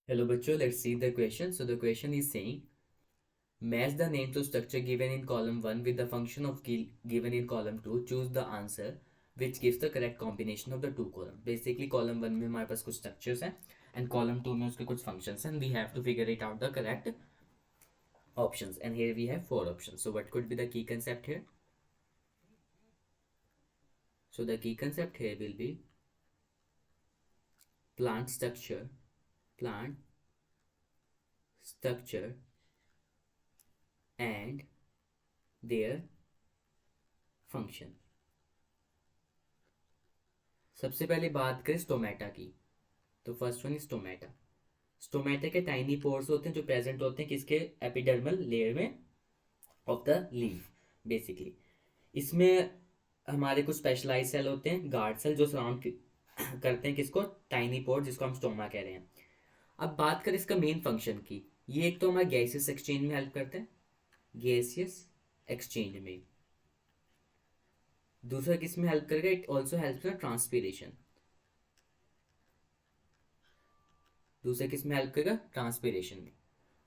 Hello, Bacho. Let's see the question. So the question is saying, match the names of structure given in column 1 with the function of given in column 2. Choose the answer which gives the correct combination of the two column. Basically, column 1 में हमारे पास कुछ structures हैं and column 2 में उसके कुछ functions हैं and we have to figure it out the correct options. And here we have 4 options. So what could be the key concept here? So the key concept here will be plant structure and their function. सबसे पहले बात करें stomata की, तो first one stomata. Stomata के tiny pores होते हैं जो प्रेजेंट होते हैं किसके एपिडर्मल लेयर में ऑफ द लीफ. बेसिकली इसमें हमारे कुछ स्पेशलाइज सेल होते हैं, गार्ड सेल, जो सराउंड करते हैं किसको, टाइनी पोर, जिसको हम स्टोमा कह रहे हैं. अब बात करें इसका मेन फंक्शन की, ये एक तो हमारा गैसियस एक्सचेंज में हेल्प करते हैं, गैसियस एक्सचेंज में. दूसरा किस में हेल्प करेगा, इट ऑल्सो हेल्प ट्रांसपीरेशन. दूसरा किस में हेल्प करेगा, ट्रांसपीरेशन में.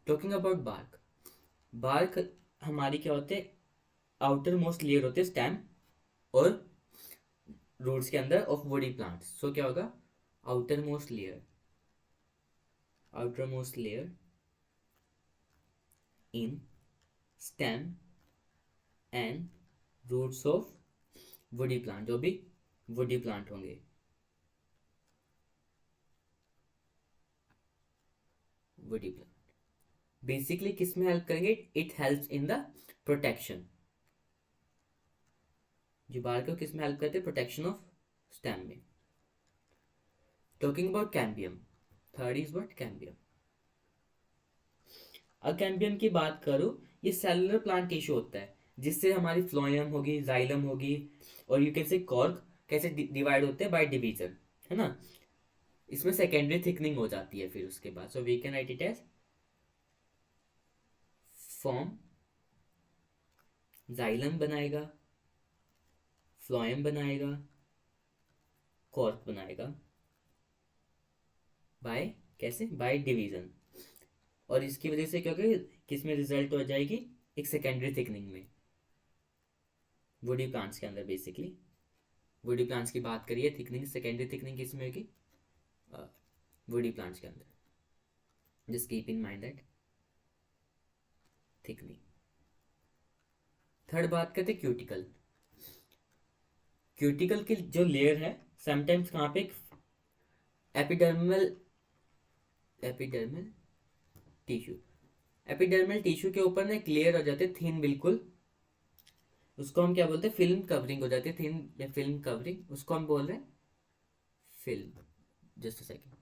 टॉकिंग अबाउट बार्क, बार्क हमारी क्या होते हैं, आउटर मोस्ट लेयर होते हैं स्टेम और रूट्स के अंदर ऑफ वुडी प्लांट. सो क्या होगा, outermost layer in stem and roots of woody plant, जो भी वुडी प्लांट होंगे. वुडी प्लांट बेसिकली किस में हेल्प करेंगे, it helps in the protection. जो बार को किस में हेल्प करते हैं, प्रोटेक्शन ऑफ स्टेम में. Talking about cambium, third is what, cambium. अब कैम्बियम की बात करूं, ये सेलुलर प्लांट टिश्यू होता है जिससे हमारी फ्लोएम होगी, जाइलम होगी, और यू कैन से कॉर्क कैसे डिवाइड होते हैं, बाय डिवीजन, है ना. इसमें सेकेंडरी थिकनिंग हो जाती है फिर उसके बाद. So we can write it as form, xylem बनाएगा, फ्लोएम बनाएगा, कॉर्क बनाएगा, बाय कैसे, बाय डिवीजन. और इसकी वजह से क्या होगा, किस में रिजल्ट हो जाएगी, एक सेकेंडरी थिकनिंग में वुडी प्लांट्स के अंदर. बेसिकली वुडी प्लांट्स की बात करिए, थिकनिंग, सेकेंडरी थिकनिंग किस में होगी, वुडी प्लांट्स के अंदर. Just keep in mind that thickening. Third बात करते क्यूटिकल. क्यूटिकल की जो लेयर है, समटाइम्स कहाँ पे, एपिडर्मल टिश्यू के ऊपर ना एक लेयर हो जाते, थिन बिल्कुल, उसको हम क्या बोलते हैं, फिल्म कवरिंग हो जाती है, थिन या फिल्म कवरिंग, उसको हम बोल रहे हैं film. Just a second,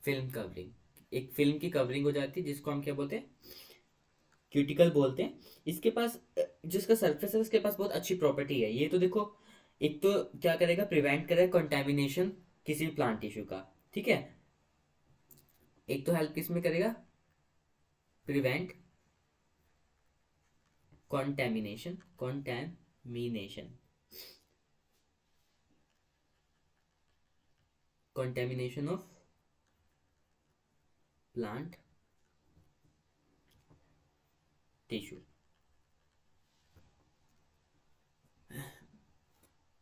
film covering, एक फिल्म की कवरिंग हो जाती है जिसको हम क्या बोलते हैं, क्यूटिकल बोलते हैं. इसके पास जिसका सरफेस है उसके पास बहुत अच्छी प्रॉपर्टी है. ये तो देखो, एक तो क्या करेगा, प्रिवेंट करेगा कंटेमिनेशन किसी भी प्लांट टिश्यू का, ठीक है. एक तो हेल्प किस में करेगा, prevent contamination of plant tissue.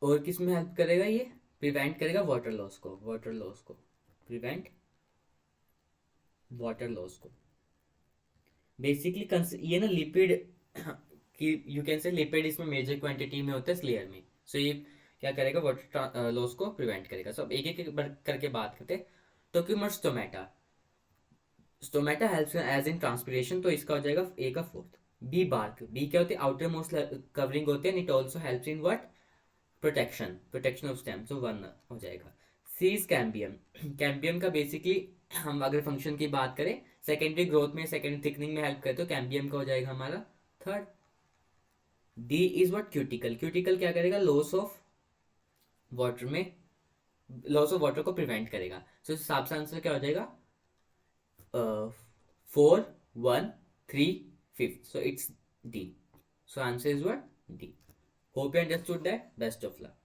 और किस में हेल्प करेगा, ये प्रिवेंट करेगा वाटर लॉस को, प्रिवेंट वाटर लॉस को. बेसिकली ये ना लिपिड कि यू कैन से लिपिड इसमें मेजर क्वांटिटी में होता है इस लेयर में. सो ये क्या करेगा, वाटर लॉस को प्रिवेंट करेगा. सब एक एक करके बात करते हैं. तो क्यों stomata helps as in transpiration, तो इसका हो जाएगा ए का फोर्थ. बी बार्क, बी क्या होती है, आउटर मोस्ट कवरिंग होते हैं, it also helps in what, protection of stem, so one हो जाएगा. सी इज कैम्बियम. कैम्बियम का बेसिकली हम अगर फंक्शन की बात करें, सेकेंडरी ग्रोथ में, सेकेंडरी थिकनिंग में हेल्प करते हो, कैम्बियम का हो जाएगा हमारा third. D is what, cuticle. Cuticle क्या करेगा, लॉस ऑफ वाटर को प्रिवेंट करेगा. सो इस हिसाब से आंसर क्या हो जाएगा, 4 1 3 5. So it's D. So answer is what, D. Hope you understood that. Best of luck.